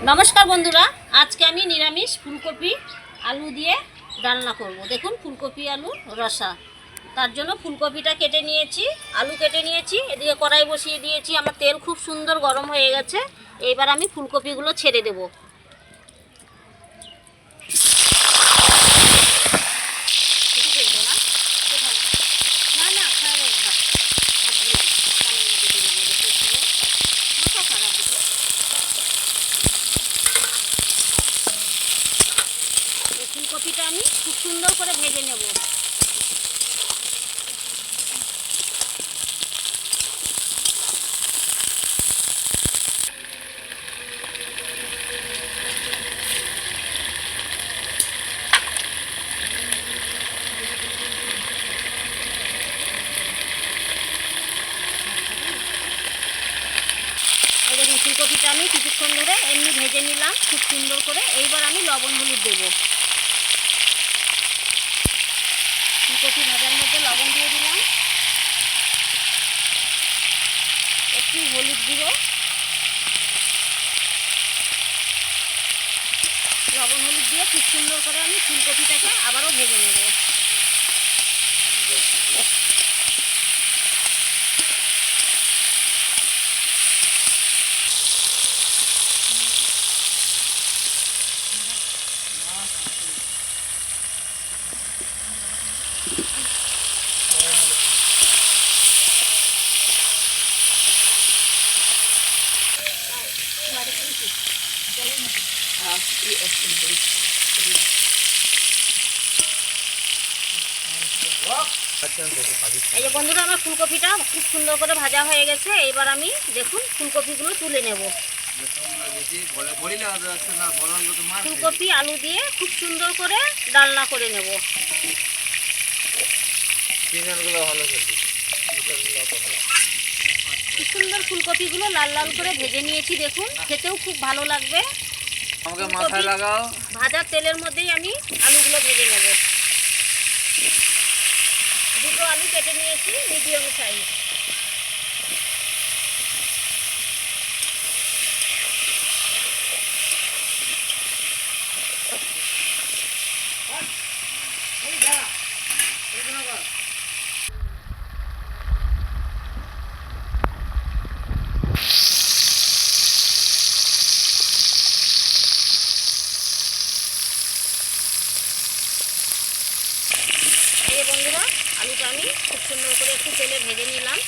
नमस्कार बंधुरा आज के आमी निरामिष फुलकपि आलू दिए रान्ना करब। देखुन फुलकपि आलू रसा तार जोन्नो फुलकपिटा केटे निয়েছি, आलू केटे निয়েছি, एदिके कड़ाई बसिए दिয়েছি। आमार तेल खूब सुंदर गरम হয়ে গেছে। एबार आमी फुलकपिगुलो छेड़े देब। ফুলকপিটা আমি খুব সুন্দর করে ভেজে নেব। দেখুন ফুলকপিটা আমি কিছুক্ষণ ধরে এমনি ভেজে নিলাম খুব সুন্দর করে। এইবার আমি লবণ হলুদ দেব। ফুলকপি ভাজার মধ্যে লবণ দিয়ে দিলাম, একটু হলুদ গুঁড়ো, লবণ হলুদ দিয়ে খুব সুন্দর করে আমি ফুলকপিটাকে আবারও ভেজে নেব। এই যে বন্ধুরা আমার ফুলকপিটা খুব সুন্দর করে ভাজা হয়ে গেছে। এবার আমি দেখুন ফুলকপিগুলো তুলে নেব। ফুলকপি আলু দিয়ে খুব সুন্দর করে ডালনা করে নেব। খুব সুন্দর ফুলকপিগুলো লাল লাল করে ভেজে নিয়েছি। দেখুন খেতেও খুব ভালো লাগবে। ভাজার তেলের মধ্যেই আমি আলুগুলো ভেজে নেব। দুটো আলু কেটে নিয়েছি মিডিয়াম সাইজ। এই বন্ধুরা আলুটা আমি খুব সুন্দর করে একটু তেলে ভেজে নিলাম।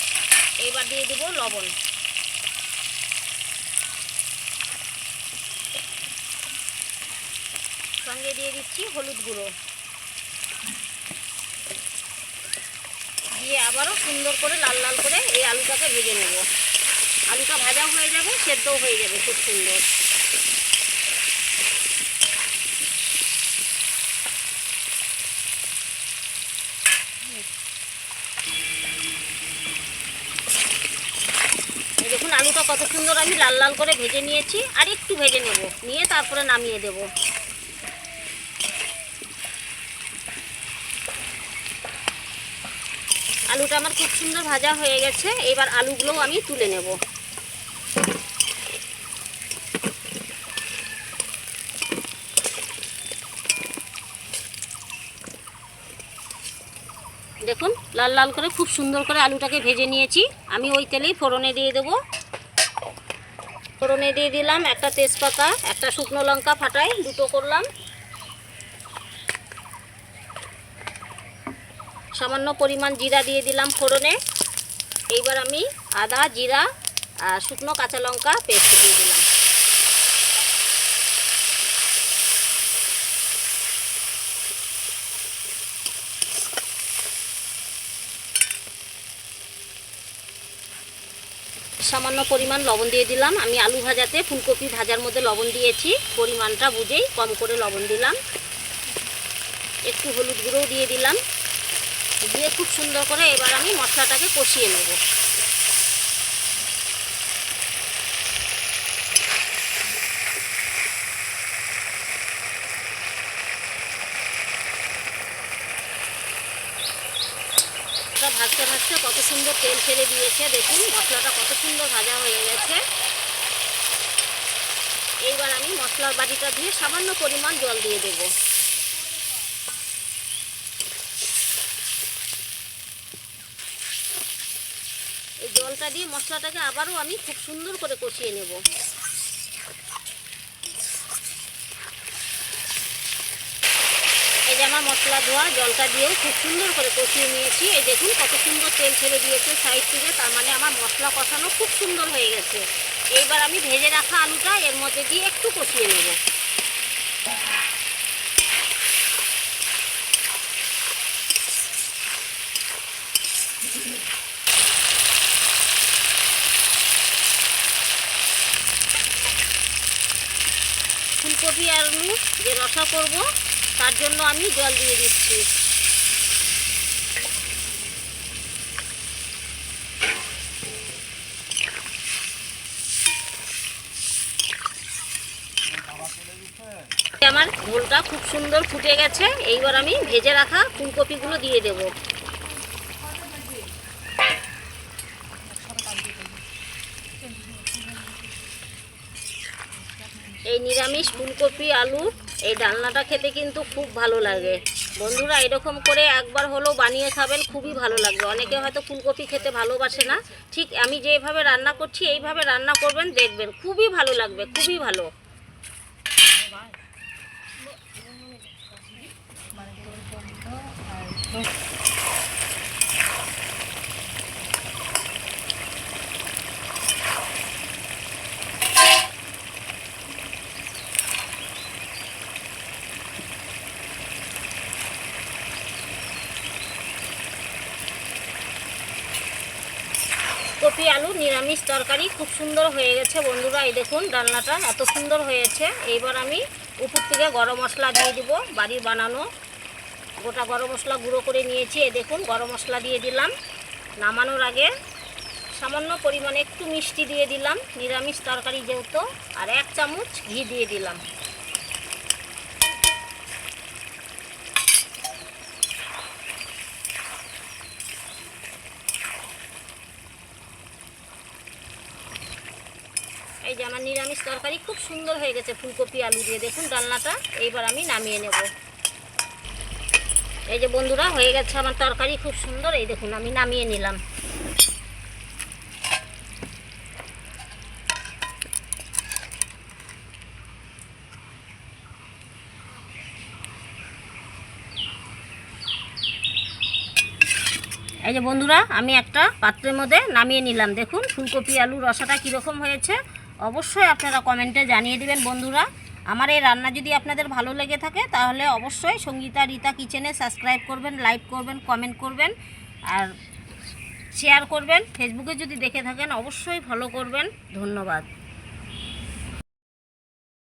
এইবার দিয়ে দেব লবণ, সঙ্গে দিয়ে দিচ্ছি হলুদ গুঁড়ো, দিয়ে আবারও সুন্দর করে লাল লাল করে এই আলুটাকে ভেজে নেব। আলুটা ভাজাও হয়ে যাবে, সেদ্ধও হয়ে যাবে খুব সুন্দর। দেখুন আলুটা কত সুন্দর আমি লাল লাল করে ভেজে নিয়েছি। আর একটু ভেজে নেব, নিয়ে তারপরে নামিয়ে দেব। আলুটা আমার খুব সুন্দর ভাজা হয়ে গেছে। এবার আলুগুলোও আমি তুলে নেব। দেখুন লাল লাল করে খুব সুন্দর করে আলুটাকে ভেজে নিয়েছি। আমি ওই তেলেই ফোড়নে দিয়ে দেব। ফোড়নে দিয়ে দিলাম একটা তেজপাতা, একটা শুকনো লঙ্কা ফাটাই দুটো করলাম, সামান্য পরিমাণ জিরা দিয়ে দিলাম ফোড়নে। এইবার আমি আদা জিরা আর শুকনো কাঁচা লঙ্কা পেস্ট দিয়ে দিলাম। সামান্য পরিমাণ লবণ দিয়ে দিলাম। আমি আলু ভাজাতে ফুলকপি ভাজার মধ্যে লবণ দিয়েছি, পরিমাণটা বুঝেই কম করে লবণ দিলাম। একটু হলুদ গুঁড়োও দিয়ে দিলাম, দিয়ে খুব সুন্দর করে এবার আমি মশলাটাকে কষিয়ে নেব। ভাজতে ভাজতে কত সুন্দর তেল ছেড়ে দিয়েছে। দেখুন মশলাটা কত সুন্দর ভাজা হয়ে গেছে। এইবার এইবার আমি মশলার বাটিটা দিয়ে সামান্য পরিমাণ জল দিয়ে দেব। এই জলটা দিয়ে মশলাটাকে আবারও আমি খুব সুন্দর করে কষিয়ে নেব। এই যে আমার মশলা ধোয়া জলটা দিয়েও খুব সুন্দর করে কষিয়ে নিয়েছি। এই দেখুন কত সুন্দর তেল ছেড়ে দিয়েছে সাইড থেকে, তার মানে আমার মশলা কষানো খুব সুন্দর হয়ে গেছে। এইবার আমি ভেজে রাখা আলুটা এর মধ্যে দিয়ে একটু কষিয়ে নেব। ফুলকপি আর আলু যে রসা করব তার জন্য আমি জল দিয়ে দিচ্ছি। আমার ঝোলটা খুব সুন্দর ফুটে গেছে। এইবার আমি ভেজে রাখা ফুলকপিগুলো দিয়ে দেব। এই নিরামিষ ফুলকপি আলু এই ডালনাটা খেতে কিন্তু খুব ভালো লাগে। বন্ধুরা এরকম করে একবার হলেও বানিয়ে খাবেন, খুবই ভালো লাগবে। অনেকে হয়তো ফুলকপি খেতে ভালোবাসে না, ঠিক আমি যেভাবে রান্না করছি এইভাবে রান্না করবেন, দেখবেন খুবই ভালো লাগবে, খুবই ভালো। কপি আলু নিরামিষ তরকারি খুব সুন্দর হয়ে গেছে বন্ধুরা। এই দেখুন ডালনাটা এত সুন্দর হয়েছে। এইবার আমি উপর থেকে গরম মশলা দিয়ে দিব, বাড়ির বানানো গোটা গরম মশলা গুঁড়ো করে নিয়েছি। এই দেখুন গরম মশলা দিয়ে দিলাম। নামানোর আগে সামান্য পরিমাণে একটু মিষ্টি দিয়ে দিলাম, নিরামিষ তরকারি যেহেতু, আর 1 চামচ ঘি দিয়ে দিলাম। এই যে আমার নিরামিষ তরকারি খুব সুন্দর হয়ে গেছে ফুলকপি আলু দিয়ে, দেখুন ডালনাটা। এইবার আমি নামিয়ে নেব। এই যে বন্ধুরা হয়ে গেছে আমার তরকারি খুব সুন্দর। এই দেখুন আমি নামিয়ে নিলাম। এই যে বন্ধুরা আমি একটা পাত্রের মধ্যে নামিয়ে নিলাম। দেখুন ফুলকপি আলু রসাটা কীরকম হয়েছে অবশ্যই আপনারা কমেন্টে জানিয়ে দেবেন বন্ধুরা। আমার এই রান্না যদি আপনাদের ভালো লেগে থাকে তাহলে অবশ্যই সঙ্গীতা রীতা কিচেনে সাবস্ক্রাইব করবেন, লাইক করবেন, কমেন্ট করবেন আর শেয়ার করবেন। ফেসবুকে যদি দেখে থাকেন অবশ্যই ফলো করবেন। ধন্যবাদ।